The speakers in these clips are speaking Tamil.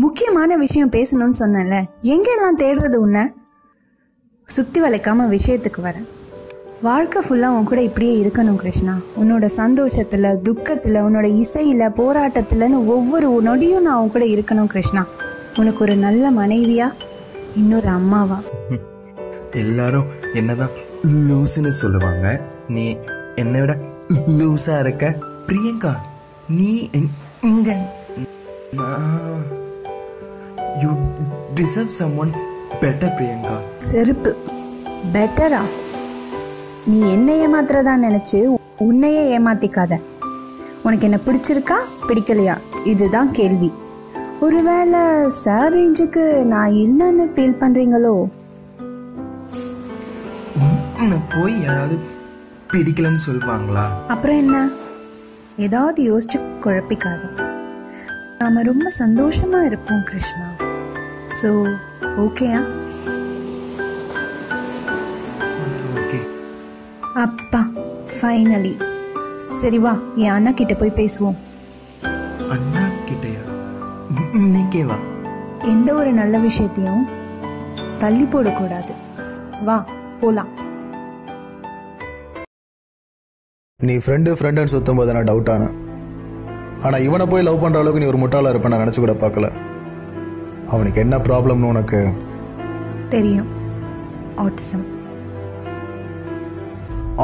முக்கியமான விஷயம் பேசணும்னு சொன்னேன்ல, எங்கெல்லாம் தேடுறது உன்னை? சுற்றி வளைக்காம விஷயத்துக்கு வரேன். வாழ்க்கை ஃபுல்லாக உன் கூட இப்படியே இருக்கணும் கிருஷ்ணா. உன்னோட சந்தோஷத்தில், துக்கத்தில், உன்னோட இசையில், போராட்டத்தில்னு ஒவ்வொரு நொடியும் நான் உன் கூட இருக்கணும் கிருஷ்ணா. உனக்கு ஒரு நல்ல மனைவியா, இன்னொரு அம்மாவா. எல்லாரும் என்னதான் லூசுன்னு சொல்லுவாங்க, நீ என்னை விட லூஸா இருக்க பிரியங்கா. நீ இங்க you deserve someone better Priyanka. செருப்பு பெட்டரா? நீ என்ன ஏமாத்துறதா நினைச்சு உன்னையே ஏமாத்திக்காத. உனக்கு என்ன பிடிச்சிருக்கா பிடிக்கலையா இதுதான் கேள்வி. ஒருவேளை சார் ரேஞ்சுக்கு நான் இல்லைன்னு ஃபீல் பண்றீங்களோ? போய் யாராவது பிடிக்கலன்னு சொல்லுவாங்களா? அப்புறம் என்ன, ஏதாவது யோசிச்சு குழப்பிக்காது. நாம ரொம்ப சந்தோஷமா இருப்போம் கிருஷ்ணா. ஸோ ஓகேயா? ஓகே. அப்பா ஃபைனலி. சரி வா, என் அண்ணா கிட்ட போய் பேசுவோம். அண்ணா கிட்டயா? இன்னைக்கே வா. எந்த ஒரு நல்ல விஷயத்தையும் தள்ளி போடக்கூடாது. வா போலாம். நீ ஃப்ரெண்டுன்னு சுத்தும் போது நான் டவுட் ஆனேன். ஆனா இவனை போய் லவ் பண்ற அளவுக்கு நீ ஒரு முட்டாளா இருப்ப நான் நினைச்சு கூட பார்க்கல. அவனுக்கு என்ன ப்ராப்ளம்னு உனக்கு தெரியும். ஆட்டிசம்.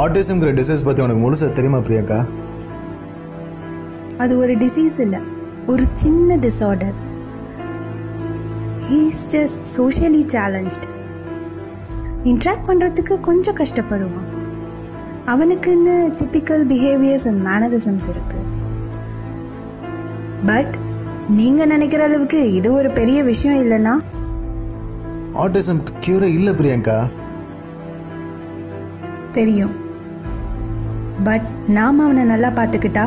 ஆட்டிசம்ங்கிற டிசீஸ் பத்தி உனக்கு முழுசா தெரியுமா பிரியங்கா? அது ஒரு டிசீஸ் இல்ல, ஒரு சின்ன disorder. He is just socially challenged. Interact பண்றதுக்கு கொஞ்சம் கஷ்டப்படுவான். அவனுக்குன்னு டிபிக்கல் பிஹேவியர்ஸ் அண்ட் மேனரிசம்ஸ் இருக்கு. பட் நீங்க நினைக்கிற அளவுக்கு இது ஒரு பெரிய விஷயம் இல்லைன்னா. ஆட்டிசம் கியூரே இல்ல பிரியங்கா. தெரியும். பட் நாம அவனை நல்லா பார்த்துக்கிட்டா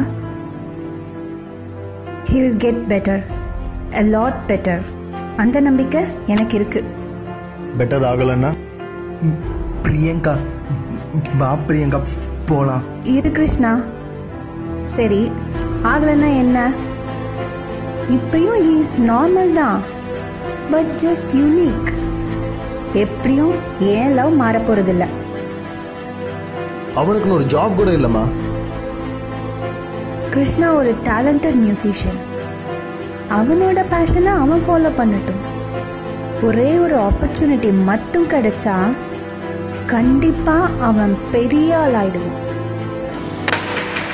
he will get better, a lot better. அந்த நம்பிக்கை எனக்கு இருக்கு. பெட்டர் ஆகலன்னா? பிரியங்கா வா பிரியங்கா போலாம். இரு கிருஷ்ணா. சரி ஆகலன்னா என்ன? இப்பயும் he is நார்மல் தான், பட் ஜஸ்ட் யூனிக். எப்படியும் ஏன் லவ் மாற போறதில்ல. அவனுக்குன்னு ஒரு ஜாப் கூட இல்லம்மா. கிருஷ்ணா ஒரு டேலண்டட் மியூசிஷியன். அவனோட பேஷனை அவன் ஃபாலோ பண்ணட்டும். ஒரே ஒரு ஆப்பர்ச்சுனிட்டி மட்டும் கிடைச்சா கண்டிப்பா அவன் பெரிய ஆள் ஆயிடுவான்.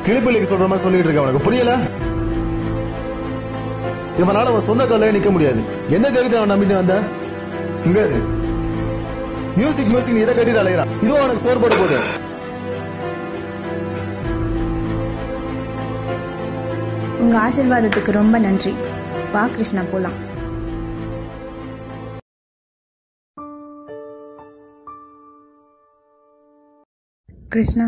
கிளிப்பிள்ளைக்கு சொல்ற மாதிரி சொல்லிட்டு இருக்க, உனக்கு புரியல? இவனால அவன் சொந்த காலையே நிக்க முடியாது. எந்த தைரியத்தை அவன் நம்பிட்டு வந்த? இங்க மியூசிக் நீ இதை கட்டிட்டு அலைகிறான். இதுவும் அவனுக்கு சோறு போட போகுது. உங்க ஆசீர்வாதத்துக்கு ரொம்ப நன்றி. வா கிருஷ்ணா போலாம். கிருஷ்ணா,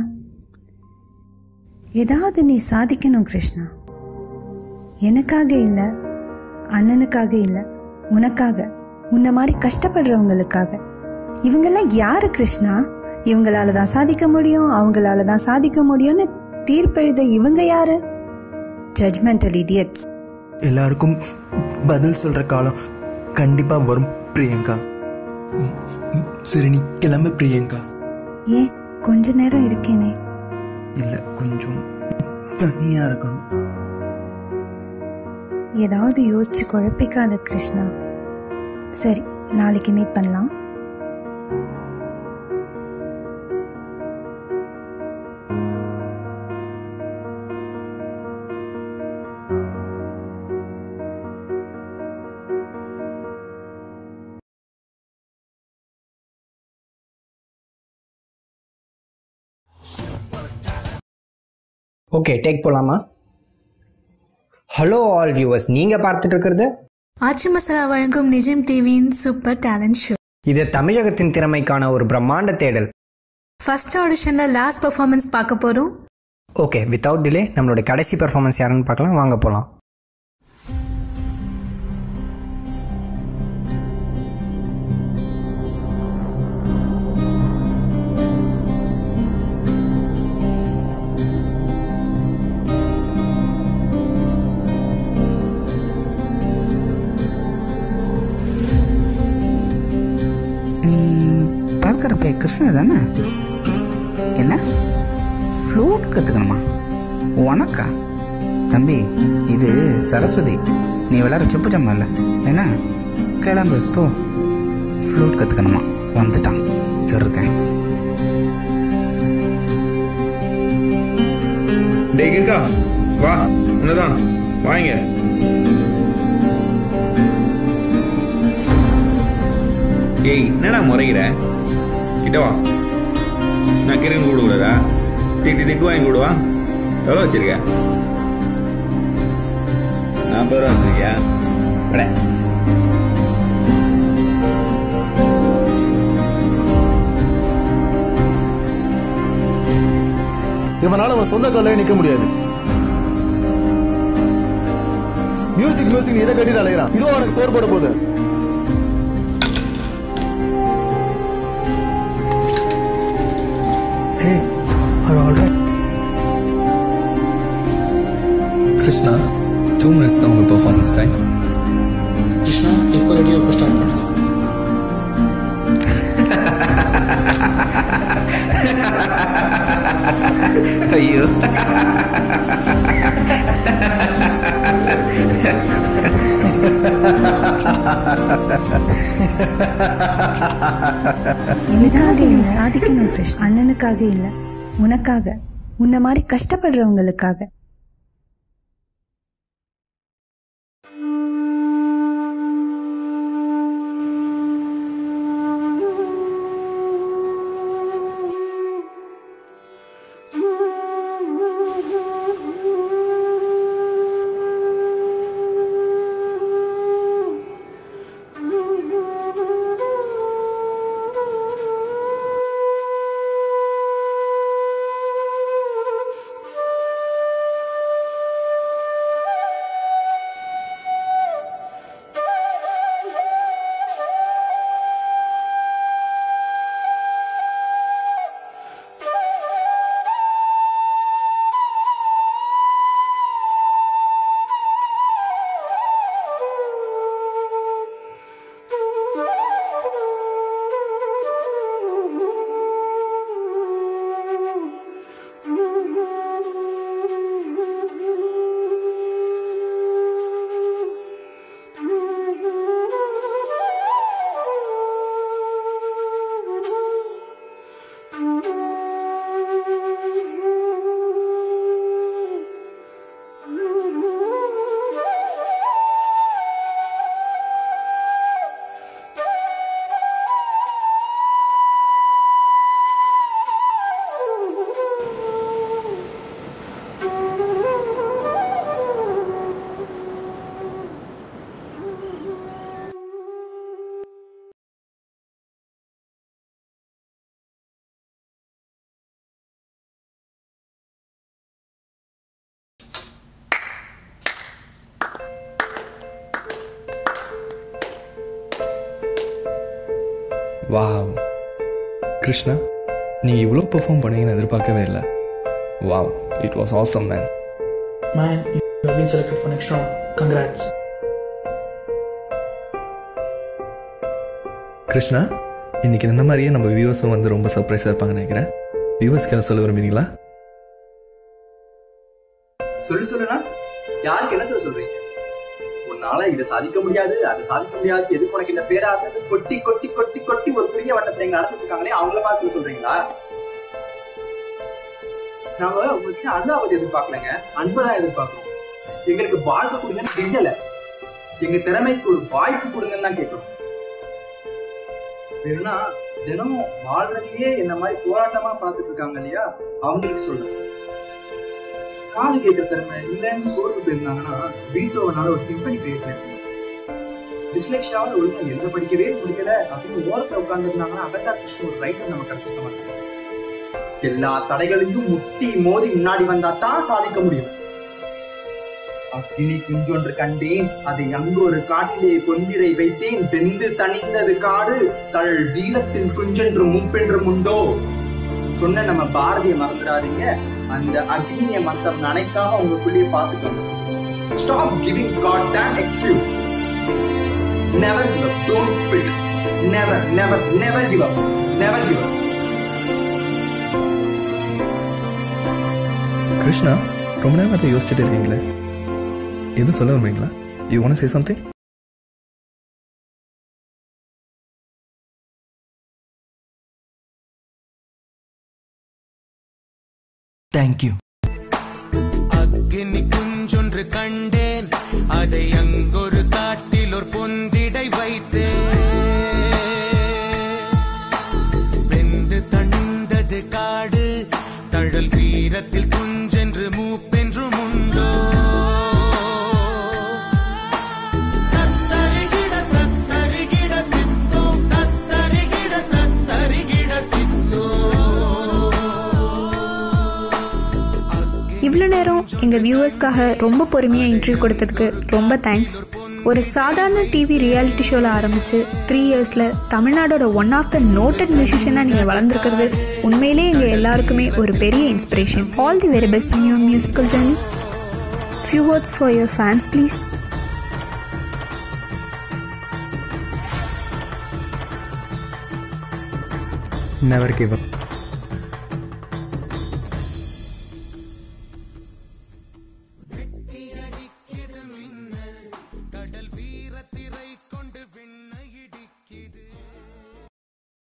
ஏதாவது நீ சாதிக்கணும் கிருஷ்ணா. எனக்காக இல்ல, அண்ணனுக்காக இல்ல, உனக்காக, உன்ன மாதிரி கஷ்டப்படுறவங்களுக்காக. இவங்கெல்லாம் யாரு கிருஷ்ணா? இவங்களாலதான் சாதிக்க முடியும், அவங்களாலதான் சாதிக்க முடியும்னு தீர்ப்பெழுத இவங்க யாரு? Judgemental idiots. எல்லாருக்கும் பதில் சொல்ற காலம் கண்டிப்பா வரும் பிரியங்கா. சரி நீ கிளம்பு பிரியங்கா. ஏன் கொஞ்ச நேரம் இருக்கேனே? இல்ல கொஞ்சம் தனியா இருக்கணும். ஏதாவது யோசிச்சு குழப்பிக்காத கிருஷ்ணா. சரி நாளைக்கு மீட் பண்ணலாம். ஓகே டேக் போலாமா? ஹலோ ஆல் வியூவர்ஸ், நீங்க பார்த்துட்டு இருக்கிறது ஆச்சி மசாலா வழங்கும் நிஜம் டிவியின் சூப்பர் டேலண்ட் ஷோ. இது தமிழகத்தின் திறமைக்கான ஒரு பிரம்மாண்ட தேடல். ஃபர்ஸ்ட் ஆடிஷன்ல லாஸ்ட் பெர்ஃபார்மன்ஸ் பார்க்க போறோம். ஓகே, வித்தவுட் டிலே நம்மளோட கடைசி பெர்ஃபார்மன்ஸ் யாருன்னு பார்க்கலாம். வாங்க போலாம். கிருஷ்ணா தானே? என்ன ஃப்ளூட் கற்றுக்கணுமா? உனக்கா? தம்பி, இது சரஸ்வதி, நீ விளையாட சுப்பு ஜம்மா இல்லை என்ன? கிளம்பு போ. ஃப்ளூட் கற்றுக்கணுமா? வந்துட்டான் இருக்கேன். டேய் கிர்கா, வா. என்னதான் வாங்க. ஏய், என்னடா முறைகிற? கிட்ட வா. நான் கிரீம் கூடுதா? திட்டு வாங்கி கூடுவா. எவ்வளோ வச்சிருக்க? 40 ரூபா வச்சிருக்கியா? அட, இவனால அவன் சொந்த காலையே நிக்க முடியாது. மியூசிக் இதை கட்டிட்டு அலைகிறான். இதுவும் அவனுக்கு சோறு போட போகுது. கிருஷ்ணா, 2 minutes தான் உங்க பெர்ஃபார்மன்ஸ் டைம். கிருஷ்ணா, எப்போ ரெடியோ எப்போ ஸ்டார்ட் பண்ணுங்க. ஐயோ, எனக்காக நீ சாதிக்கணும் கிருஷ்ணா. அண்ணனுக்காக இல்ல, உனக்காக, உன்ன மாதிரி கஷ்டப்படுறவங்களுக்காக. வாவ் கிருஷ்ணா, நீங்கள் இவ்வளோ பெர்ஃபார்ம் பண்ணீங்கன்னு எதிர்பார்க்கவே இல்லை. Wow, it was awesome man. Man, you have been selected for next round. Congrats. Krishna, இன்னைக்கு என்ன மாதிரியே நம்ம வியூவர்ஸும் வந்து ரொம்ப சர்ப்ரைஸாக இருப்பாங்கன்னு நினைக்கிறேன். வியூவர்ஸ்க்கு என்ன சொல்ல விரும்புறீங்களா? சொல்லுனா யாருக்கு என்ன சொல்றீங்க? உன்னால இதை சாதிக்க முடியாது, அதை சாதிக்க முடியாது, எதுக்கு உனக்கு இந்த பேராசை கொட்டி கொட்டி கொட்டி கொட்டி ஒரு பெரிய வட்டத்தை எங்களை அடைச்சு வச்சிருக்காங்களே, அவங்கள பார்த்து சொல்றீங்களா? நாம உங்ககிட்ட அனுதாபத்தை எதிர்பார்க்கலங்க, அன்புதான் எதிர்பார்க்கிறோம். எங்களுக்கு வாழ்க்கை கொடுங்கன்னு செஞ்சல, எங்க திறமைக்கு ஒரு வாய்ப்பு கொடுங்கன்னு தான் கேட்கிறோம். வேணும்னா தினம் வாழ்றதையே என்ன மாதிரி போராட்டமா பார்த்துட்டு இருக்காங்க இல்லையா, அவங்களுக்கு சொல்லுங்க. காது கேட்கிற திறமை இல்லைன்னு சோர்வு போயிருந்தாங்கன்னா பீத்தோவனால ஒரு சிம்பனி கிரியேட் பண்ணி, டிஸ்லெக்ஷியாவது ஒழுங்கா எழுத படிக்கவே முடியல அப்படின்னு ஓரத்துல உட்கார்ந்துருந்தாங்கன்னா அகதா கிருஷ்ணன் ஒரு ரைட்டர் நம்ம கிடைச்சிருக்க மாட்டாங்க. எல்லா தடைகளையும் முட்டி மோதி முன்னாடி வந்தா தான் சாதிக்க முடியும். அக்கினி குஞ்சொன்று கண்டேன், அதை அங்கு ஒரு காட்டிலே கொந்திடை வைத்தேன், வெந்து தணிந்தது காடு, தழல் வீரத்தில் குஞ்சென்று முப்பென்றும் உண்டோ சொன்ன நம்ம பாரதிய மறந்துடாதீங்க. அந்த அக்னிய மத்தம் நினைக்காம உங்களுக்குள்ளேயே பார்த்துக்கோங்க. Stop giving goddamn excuse. Never give up. Don't quit. Never, never, never give up. Never give up. Krishna, ரொம்ப நேரம் அதை யோசிச்சுட்டு இருக்கீங்களே, எதுவும் சொல்ல விரும்புறீங்களா? You want to say something? Thank you. அக்னி குஞ்சொன்று கண்டேன், அதை அங்கொரு காட்டில் ஒரு பொந்திடை வைத்தேன். வெந்து தணிந்தது காடு, தழல் வீரத்தில் குஞ்சென்று மூப்பென்றும் உண்டோ. தத்தரிகிட தத்தரிகிட தித்தோ, தத்தரிகிட தத்தரிகிட தித்தோ. இவ்வளோ நேரம் எங்கள் வியூவர்ஸ்க்காக ரொம்ப பொறுமையாக இன்டர்வியூ கொடுத்ததுக்கு ரொம்ப தேங்க்ஸ். ஒரு சாதாரண டிவி ரியாலிட்டி ஷோவில் ஆரம்பித்து 3 இயர்ஸில் தமிழ்நாடோட ஒன் ஆஃப் த நோட்டட் மியூசிஷியனாக நீங்கள் வளர்ந்துருக்கிறது உண்மையிலே எங்கள் எல்லாருக்குமே ஒரு பெரிய inspiration. All the very best in your musical journey. Few words for your fans please. Never give up.